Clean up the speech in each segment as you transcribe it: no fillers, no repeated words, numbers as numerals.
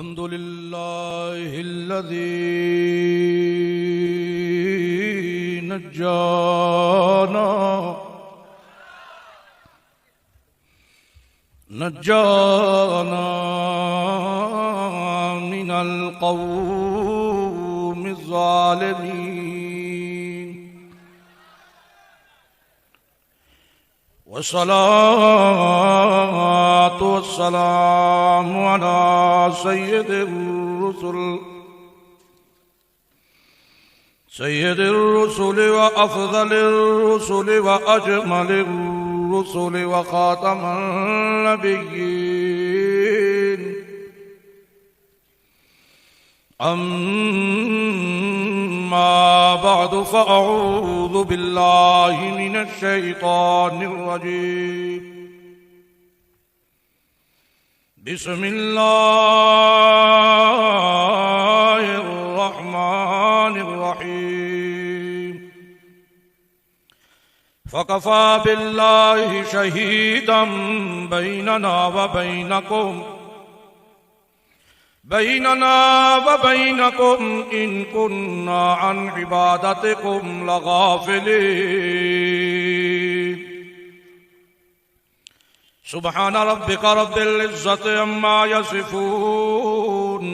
الحمد لله الذي نجانا من القوم الظالمين، والصلاة والسلام على سيد الرسل وأفضل الرسل وأجمل الرسل وخاتم النبيين. أما بعد، فأعوذ بالله من الشيطان الرجيم. بسم الله الرحمن الرحيم. فكفى بالله شهيدا بيننا وبينكم إن كنا عن عبادتكم لغافلين. سبحان ربك رب العزة عما يصفون،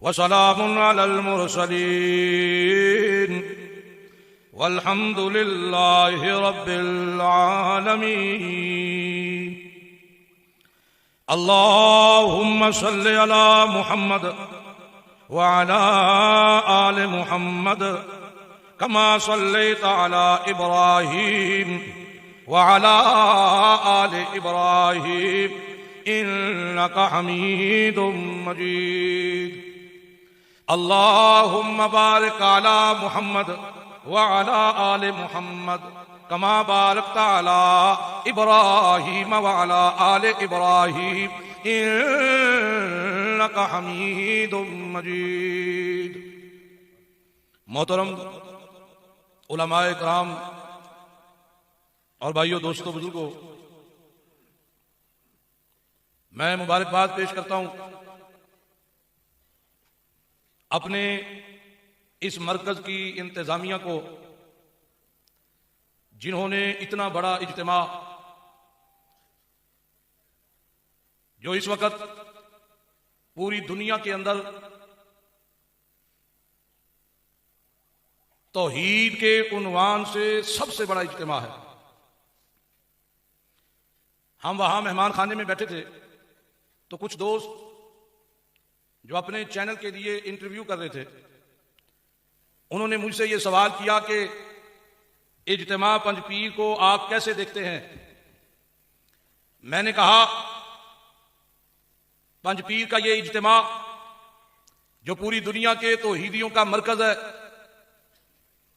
وسلام على المرسلين، والحمد لله رب العالمين. اللهم صل على محمد وعلى آل محمد كما صليت على إبراهيم وعلى آل إبراهيم إنك حميد مجيد. اللهم بارك على محمد وعلى آل محمد كما باركت على إبراهيم وعلى آل إبراهيم إنك حميد مجيد. محترم علماء کرام اور بھائیوں، دوستوں، بزرگوں، میں مبارکباد پیش کرتا ہوں اپنے اس مرکز کی انتظامیہ کو، جنہوں نے اتنا بڑا اجتماع جو اس وقت پوری دنیا کے اندر توحید کے عنوان سے سب سے بڑا اجتماع ہے. ہم وہاں مہمان خانے میں بیٹھے تھے تو کچھ دوست جو اپنے چینل کے لیے انٹرویو کر رہے تھے، انہوں نے مجھ سے یہ سوال کیا کہ اجتماع پنج پیر کو آپ کیسے دیکھتے ہیں؟ میں نے کہا پنج پیر کا یہ اجتماع جو پوری دنیا کے توحیدیوں کا مرکز ہے،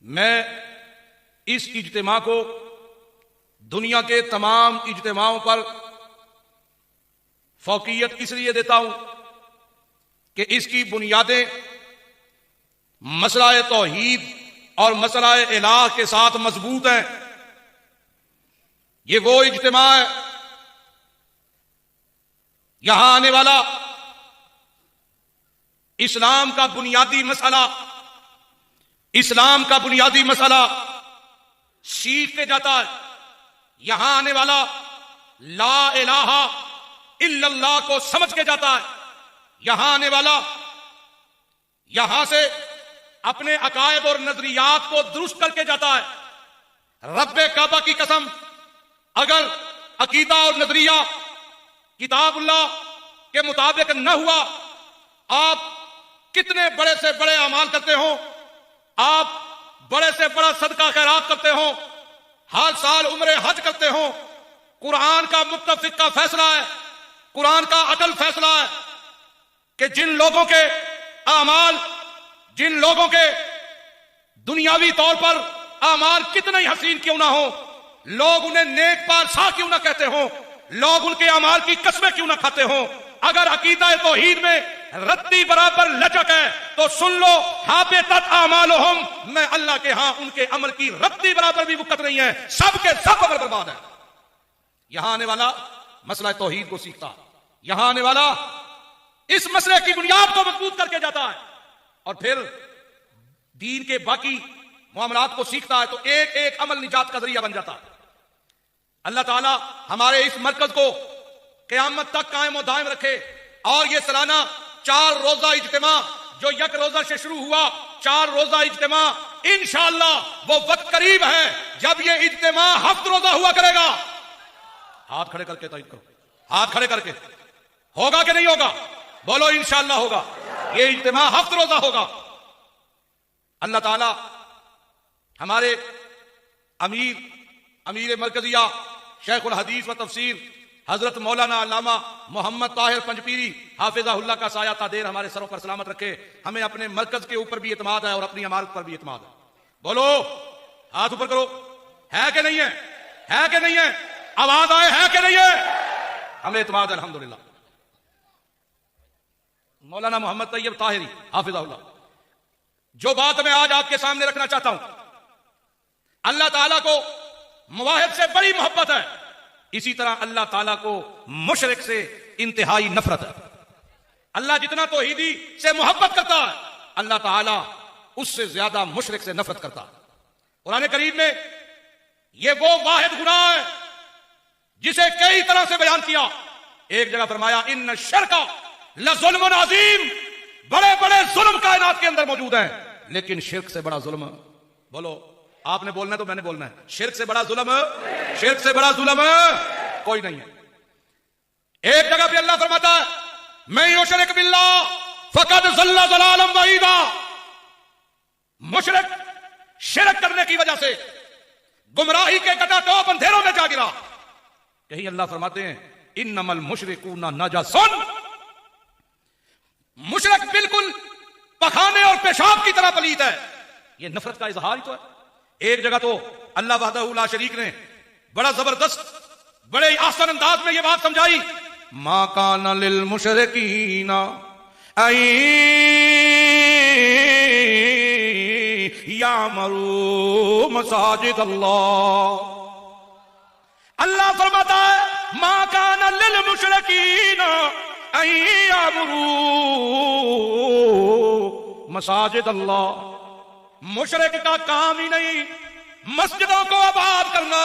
میں اس اجتماع کو دنیا کے تمام اجتماعوں پر فوقیت اس لیے دیتا ہوں کہ اس کی بنیادیں مسئلہ توحید اور مسئلہ الہ کے ساتھ مضبوط ہیں. یہ وہ اجتماع ہے، یہاں آنے والا اسلام کا بنیادی مسئلہ سیکھ کے جاتا ہے. یہاں آنے والا لا الہ الا اللہ کو سمجھ کے جاتا ہے. یہاں آنے والا یہاں سے اپنے عقائد اور نظریات کو درست کر کے جاتا ہے. رب کعبہ کی قسم، اگر عقیدہ اور نظریہ کتاب اللہ کے مطابق نہ ہوا، آپ کتنے بڑے سے بڑے اعمال کرتے ہوں، آپ بڑے سے بڑا صدقہ خیرات کرتے ہوں، ہر سال عمرے حج کرتے ہوں، قرآن کا متفق کا فیصلہ ہے، قرآن کا عدل فیصلہ ہے کہ جن لوگوں کے اعمال، جن لوگوں کے دنیاوی طور پر اعمال کتنے ہی حسین کیوں نہ ہوں، لوگ انہیں نیک پارسا کیوں نہ کہتے ہوں، لوگ ان کے اعمال کی قسمیں کیوں نہ کھاتے ہوں، اگر عقیدہ توحید میں رتی برابر لچک ہے تو سن لو حابطت اعمالہم، میں اللہ کے ہاں ان کے عمل کی رتی برابر بھی وقت نہیں ہے، سب کے سب عمل برباد ہے. یہاں آنے والا مسئلہ توحید کو سیکھتا، یہاں آنے والا اس مسئلے کی بنیاد کو مضبوط کر کے جاتا ہے اور پھر دین کے باقی معاملات کو سیکھتا ہے تو ایک ایک عمل نجات کا ذریعہ بن جاتا ہے. اللہ تعالی ہمارے اس مرکز کو قیامت تک قائم و دائم رکھے اور یہ سالانہ 4 روزہ اجتماع جو یک روزہ سے شروع ہوا 4 روزہ اجتماع انشاءاللہ وہ وقت قریب ہے جب یہ اجتماع 7 روزہ ہوا کرے گا. ہاتھ کھڑے کر کے تائید کرو, ہاتھ کھڑے کر کے. ہوگا کہ نہیں ہوگا؟ بولو انشاءاللہ ہوگا. یہ اجتماع 7 روزہ ہوگا. اللہ تعالی ہمارے امیر مرکزیہ شیخ الحدیث و تفسیر حضرت مولانا علامہ محمد طاہر پنجپیری حافظہ اللہ کا سایہ تادیر ہمارے سروں پر سلامت رکھے. ہمیں اپنے مرکز کے اوپر بھی اعتماد ہے اور اپنی عمارت پر بھی اعتماد ہے. بولو, ہاتھ اوپر کرو. ہے کہ نہیں ہے؟ ہے کہ نہیں ہے؟ آواز آئے, ہے کہ نہیں ہے؟ ہمیں اعتماد ہے الحمدللہ. مولانا محمد طیب طاہری حافظہ اللہ, جو بات میں آج آپ کے سامنے رکھنا چاہتا ہوں, اللہ تعالیٰ کو مواہب سے بڑی محبت ہے, اسی طرح اللہ تعالیٰ کو مشرک سے انتہائی نفرت ہے. اللہ جتنا توحیدی سے محبت کرتا ہے اللہ تعالیٰ اس سے زیادہ مشرک سے نفرت کرتا ہے. قرآن کریم میں یہ وہ واحد گناہ ہے جسے کئی طرح سے بیان کیا. ایک جگہ فرمایا ان الشرک لظلم عظیم, بڑے بڑے ظلم کائنات کے اندر موجود ہیں لیکن شرک سے بڑا ظلم. بولو, آپ نے بولنا ہے تو میں نے بولنا ہے, شرک سے بڑا ظلم, شرک سے بڑا ظلم کوئی نہیں ہے. ایک جگہ پہ اللہ فرماتا ہے میں یشرک باللہ فقد ضل ضلالا بعیدا. مشرک شرک کرنے کی وجہ سے گمراہی کے گٹا ٹوپ اندھیروں میں جا گرا. کہیں اللہ فرماتے ہیں انما المشرکون نجس, مشرک بالکل پخانے اور پیشاب کی طرح پلید ہے. یہ نفرت کا اظہار ہی تو ہے. ایک جگہ تو اللہ وحدہ لا شریک نے بڑا زبردست بڑے آسان انداز میں یہ بات سمجھائی, ما کان للمشرکین ان یعمروا مساجد اللہ. اللہ فرماتا ہے ما کان للمشرکین ان یعمروا مساجد اللہ. مشرک کا کام ہی نہیں مسجدوں کو آباد کرنا,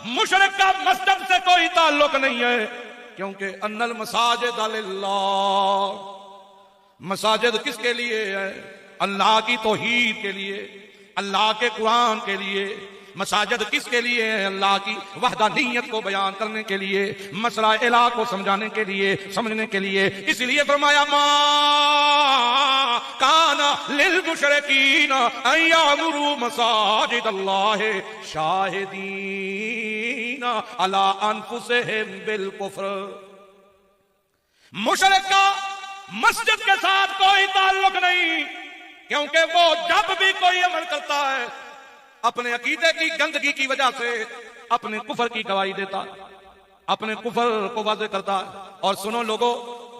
مشرک کا مسجد سے کوئی تعلق نہیں ہے, کیونکہ ان المساجد للہ, مساجد کس کے لیے ہے؟ اللہ کی توحید کے لیے, اللہ کے قرآن کے لیے. مساجد کس کے لیے ہے؟ اللہ کی وحدانیت کو بیان کرنے کے لیے, مسئلہ الہ کو سمجھانے کے لیے, سمجھنے کے لیے. اس لیے فرمایا ما کان للمشرکین ان یعمروا مساجد اللہ شاہدین علی انفسہم بالکفر. مشرک کا مسجد کے ساتھ کوئی تعلق نہیں, کیونکہ وہ جب بھی کوئی عمل کرتا ہے اپنے عقیدے کی گندگی کی وجہ سے اپنے کفر کی گواہی دیتا, اپنے کفر کو واضح کرتا. اور سنو لوگو,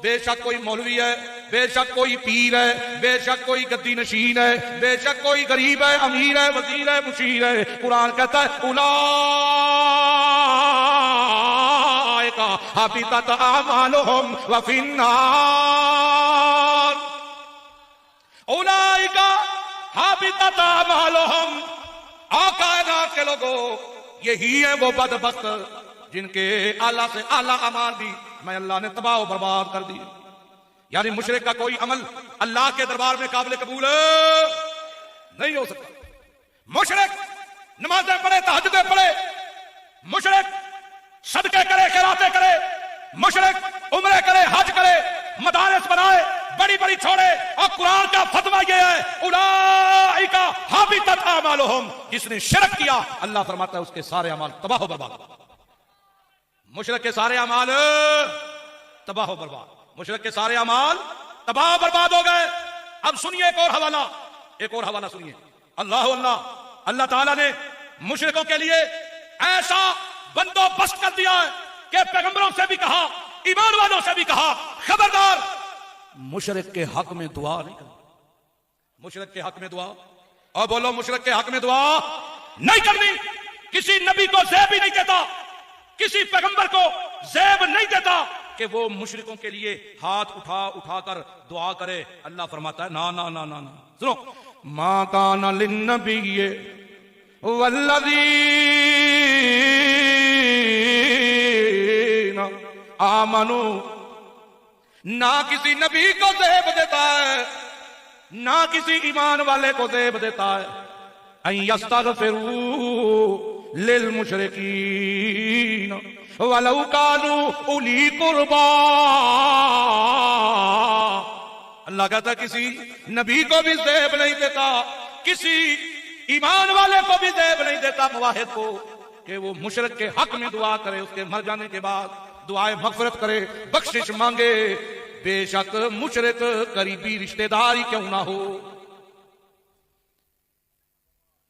بے شک کوئی مولوی ہے, بے شک کوئی پیر ہے, بے شک کوئی گدی نشین ہے, بے شک کوئی غریب ہے, امیر ہے, وزیر ہے, مشیر ہے. قرآن کہتا ہے اولئک حبطت اعمالہم وفی النار. اولئک حبطت اعمالہم, کائنات کے لوگوں یہی ہیں وہ بدبخت جن کے اعلیٰ سے اعلیٰ اعمال بھی میں اللہ نے تباہ و برباد کر دی. یعنی مشرک کا کوئی عمل اللہ کے دربار میں قابل قبول نہیں ہو سکتا. مشرک نمازیں پڑھے, تہجدیں پڑھے, مشرک صدقے کرے, خیراتیں کرے, مشرک عمرے کرے, حج کرے, مدارس بنائے, بڑی بڑی چھوڑے, اور قرآن کا فتویٰ یہ ہے اولئک حبطت اعمالہم, جس نے شرک کیا اللہ فرماتا ہے اس کے سارے اعمال تباہ و برباد. مشرک کے سارے اعمال تباہ و برباد, مشرک کے سارے اعمال تباہ و برباد ہو گئے. اب سنیے ایک اور حوالہ سنیے. اللہ تعالیٰ نے مشرکوں کے لیے ایسا بندوبست کر دیا ہے کہ پیغمبروں سے بھی کہا, ایمان والوں سے بھی کہا, خبردار مشرک کے حق میں دعا نہیں کرنی. مشرک کے حق میں دعا, اور بولو مشرک کے حق میں دعا نہیں کرنی. کسی نبی کو زیب ہی نہیں دیتا, کسی پیغمبر کو زیب نہیں دیتا, کہ وہ مشرکوں کے لیے ہاتھ اٹھا اٹھا کر دعا کرے. اللہ فرماتا ہے نا نا نا نا نا. سنو، ما کان للنبی والذین آمنوا، نہ کسی نبی کو زیب دیتا ہے، نہ کسی ایمان والے کو زیب دیتا ہے ان یستغفروا للمشرکین ولو کانوا اولی قربا. اللہ کہتا ہے کسی نبی کو بھی زیب نہیں دیتا، کسی ایمان والے کو بھی زیب نہیں دیتا موحد کو کہ وہ مشرک کے حق میں دعا کرے، اس کے مر جانے کے بعد دعائے مغفرت کرے، بخشش مانگے، بے شک مشرک قریبی رشتہ داری کیوں نہ ہو.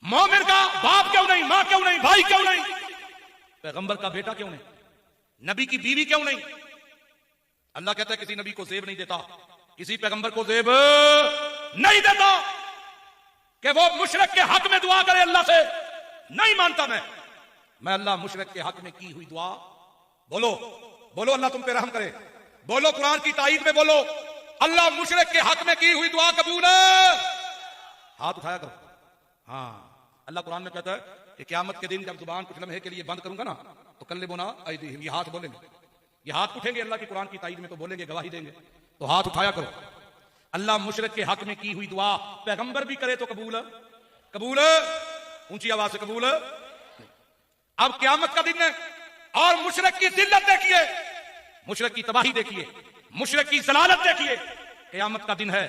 مومن کا باپ کیوں نہیں، ماں کیوں نہیں، بھائی کیوں نہیں، پیغمبر کا بیٹا کیوں نہیں، نبی کی بیوی کیوں نہیں. اللہ کہتا ہے کسی نبی کو زیب نہیں دیتا، کسی پیغمبر کو زیب نہیں دیتا کہ وہ مشرک کے حق میں دعا کرے. اللہ سے نہیں مانتا میں اللہ مشرک کے حق میں کی ہوئی دعا. بولو بولو اللہ تم پہ رحم کرے. بولو قرآن کی تائید میں بولو اللہ مشرک کے حق میں کی ہوئی دعا قبول ہے. ہاتھ اٹھایا کرو. ہاں اللہ قرآن میں کہتا ہے کہ قیامت کے دن جب زبان کچھ لمحے کے لیے بند کروں گا نا تو کلبنا ایدیہم، یہ ہاتھ بولیں گے، یہ ہاتھ اٹھیں گے. اللہ کی قرآن کی تائید میں تو بولیں گے، گواہی دیں گے. تو ہاتھ اٹھایا کرو. اللہ مشرک کے حق میں کی ہوئی دعا پیغمبر بھی کرے تو قبول ہے. قبول ہے، اونچی آواز سے قبول ہے. اب قیامت کا دن ہے اور مشرک کی ذلت دیکھیے، مشرک کی تباہی دیکھیے، مشرک کی ضلالت دیکھیے. قیامت کا دن ہے.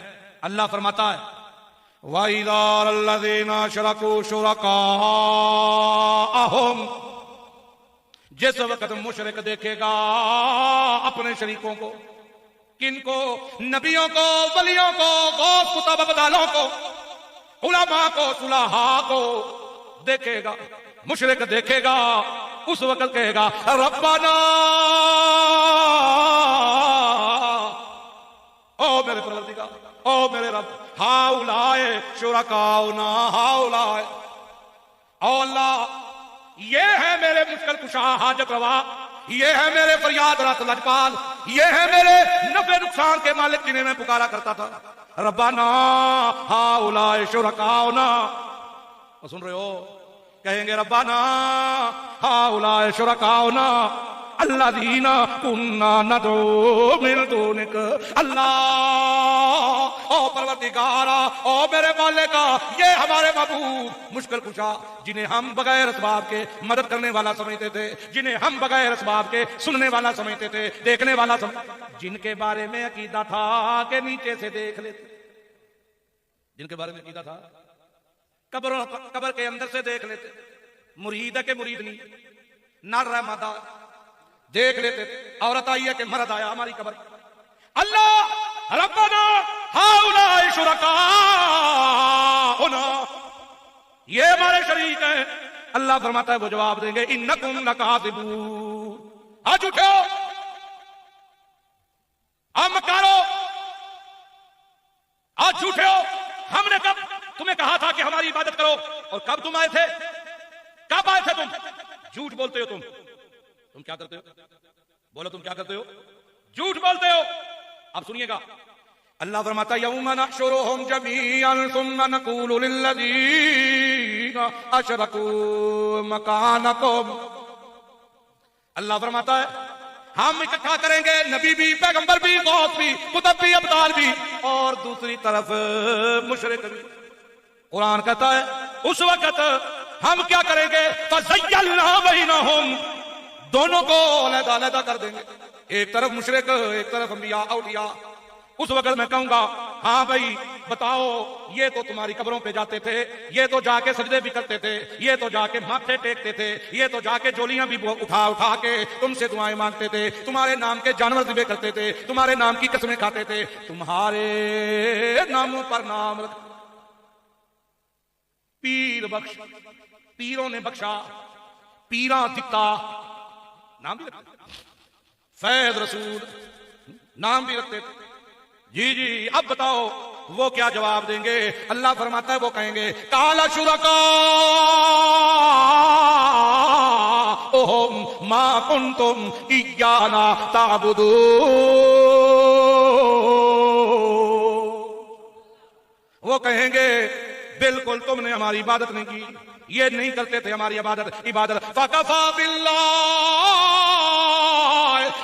اللہ فرماتا ہے وَإِذَا الَّذِينَ أَشْرَكُوا شُرَكَاءَهُمْ، جس وقت مشرک دیکھے گا اپنے شریکوں کو. کن کو؟ نبیوں کو، ولیوں کو، غوث کتب ابدالوں کو، علماء کو، صلحاء کو دیکھے گا. مشرک دیکھے گا اس وقت کہے گا ربنا، او میرے پروردگار، او میرے رب، ہاؤلائے شرکاؤنا، ہاؤلائے، او اللہ یہ ہے میرے مشکل کشا حاجت روا، یہ ہے میرے فریاد رات لجپال، یہ ہے میرے نفع نقصان کے مالک جنہیں میں پکارا کرتا تھا. ربنا ہاؤلائے شرکاؤنا. سن رہے ہو؟ کہیں گے ربنا ہاؤلائے شرکاؤنا الذین کنا ندعو من دونک. اللہ او پروردگارا، او میرے مالکا، یہ ہمارے معبود مشکل کشا جنہیں ہم بغیر اسباب کے مدد کرنے والا سمجھتے تھے، جنہیں ہم بغیر اسباب کے سننے والا سمجھتے تھے، دیکھنے والا جن کے بارے میں عقیدہ تھا کہ نیچے سے دیکھ لیتے، جن کے بارے میں عقیدہ تھا قبر کے اندر سے دیکھ لیتے، مرید ہے کہ مرید نہیں، نر ہے مادہ دیکھ لیتے تھے، عورت آئی ہے کہ مرد آیا ہماری قبر. اللہ ربنا ہاؤلائے شرکاؤنا، یہ ہمارے شریک ہیں. اللہ فرماتا ہے وہ جواب دیں گے انکم لکاذبون. آج اٹھو، اب مکارو، آج جھوٹے ہو. ہم نے کب تمہیں کہا تھا کہ ہماری عبادت کرو؟ اور کب تم آئے تھے؟ کب آئے تھے تم؟ جھوٹ بولتے ہو. تم کیا کرتے ہو؟ بولو تم کیا کرتے ہو؟ جھوٹ بولتے ہو. اب سنیے گا اللہ فرماتا یوم نحشرهم جميعا ثم نقول للذین اشرکوا مکانکم. اللہ فرماتا ہے ہم اکٹھا کریں گے نبی بھی، پیغمبر بھی، غوث بھی، کتب بھی، ابدال بھی، اور دوسری طرف مشرک بھی. قرآن کہتا ہے اس وقت ہم کیا کریں گے؟ فَزَيَّلْنَا بَيْنَهُمْ، دونوں کو علیحدہ علیحدہ کر دیں گے. ایک طرف مشرک، ایک طرف انبیاء اولیاء. اس وقت میں کہوں گا ہاں بھائی بتاؤ، یہ تو تمہاری قبروں پہ جاتے تھے، یہ تو جا کے سجدے بھی کرتے تھے، یہ تو جا کے ماتھے ٹیکتے تھے، یہ تو جا کے جولیاں بھی اٹھا اٹھا کے تم سے دعائیں مانگتے تھے، تمہارے نام کے جانور ذبح کرتے تھے، تمہارے نام کی قسمیں کھاتے تھے، تمہارے ناموں پر نام رکھ. پیر بخش، پیروں نے بخشا، پیراں دکھتا نام بھی رکھتے، فیض رسول نام بھی رکھتے تھے. جی اب بتاؤ وہ کیا جواب دیں گے؟ اللہ فرماتا ہے وہ کہیں گے قال شرکاء ما کنتم ایانا تعبدون. وہ کہیں گے بالکل تم نے ہماری عبادت نہیں کی، یہ نہیں کرتے تھے ہماری عبادت. فکفی باللہ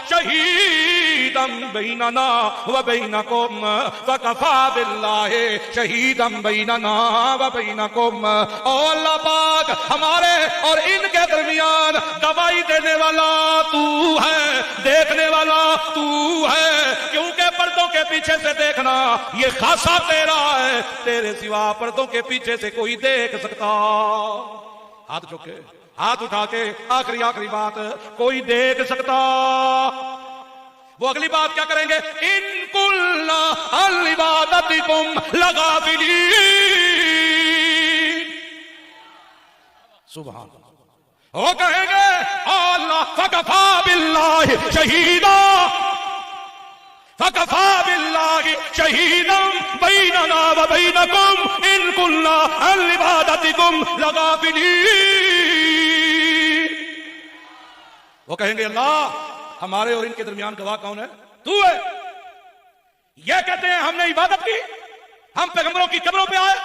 شہیدا بیننا وبینکم، فکفی باللہ شہیدا بیننا وبینکم. او اللہ پاک ہمارے اور ان کے درمیان گواہی دینے والا تو ہے، دیکھنے والا تو ہے، کیونکہ پردوں کے پیچھے سے دیکھنا یہ خاصا تیرا ہے، تیرے سوا پردوں کے پیچھے سے کوئی دیکھ سکتا. ہاتھ چکے، ہاتھ اٹھا کے آخری بات، کوئی دیکھ سکتا. وہ اگلی بات کیا کریں گے؟ ان کلنا عن عبادتکم لغافلین. سبحان اللہ. وہ کہیں گے اللہ فکفی باللہ شہیدا، فکفی باللہ شہیدا بیننا وبینکم ان کلنا عن عبادتکم لغافلین. وہ کہیں گے اللہ ہمارے اور ان کے درمیان گواہ کون ہے؟ تو ہے. یہ کہتے ہیں ہم نے عبادت کی، ہم پیغمبروں کی قبروں پہ آئے،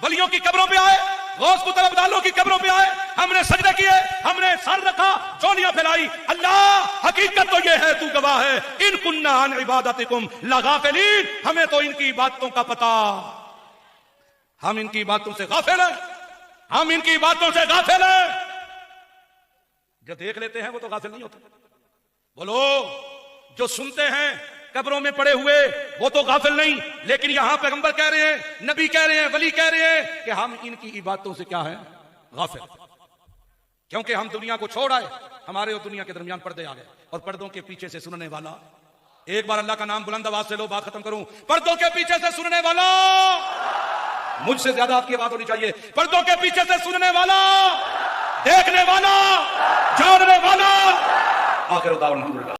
ولیوں کی قبروں پہ آئے، غوث کو طلب داروں کی قبروں پہ آئے، ہم نے سجدہ کیے، ہم نے سر رکھا، چولیاں پھیلائی. اللہ حقیقت تو یہ ہے، تو گواہ ہے. ان کننا عن عبادتکم لغافلین، ہمیں تو ان کی باتوں کا پتا، ہم ان کی باتوں سے غافل ہیں، ہم ان کی باتوں سے غافل ہیں. جو دیکھ لیتے ہیں وہ تو غافل نہیں ہوتے. بولو جو سنتے ہیں قبروں میں پڑے ہوئے وہ تو غافل نہیں، لیکن یہاں پیغمبر کہہ رہے ہیں، نبی کہہ رہے ہیں، ولی کہہ رہے ہیں کہ ہم ان کی عبادتوں سے کیا ہیں؟ غافل. کیونکہ ہم دنیا کو چھوڑ آئے، ہمارے اور دنیا کے درمیان پردے آ گئے، اور پردوں کے پیچھے سے سننے والا. ایک بار اللہ کا نام بلند آواز سے لو، بات ختم کروں. پردوں کے پیچھے سے سننے والا، مجھ سے زیادہ آپ کی آواز ہونی چاہیے. پردوں کے پیچھے سے سننے والا، دیکھنے والا، جاننے والا. آخر دعوانا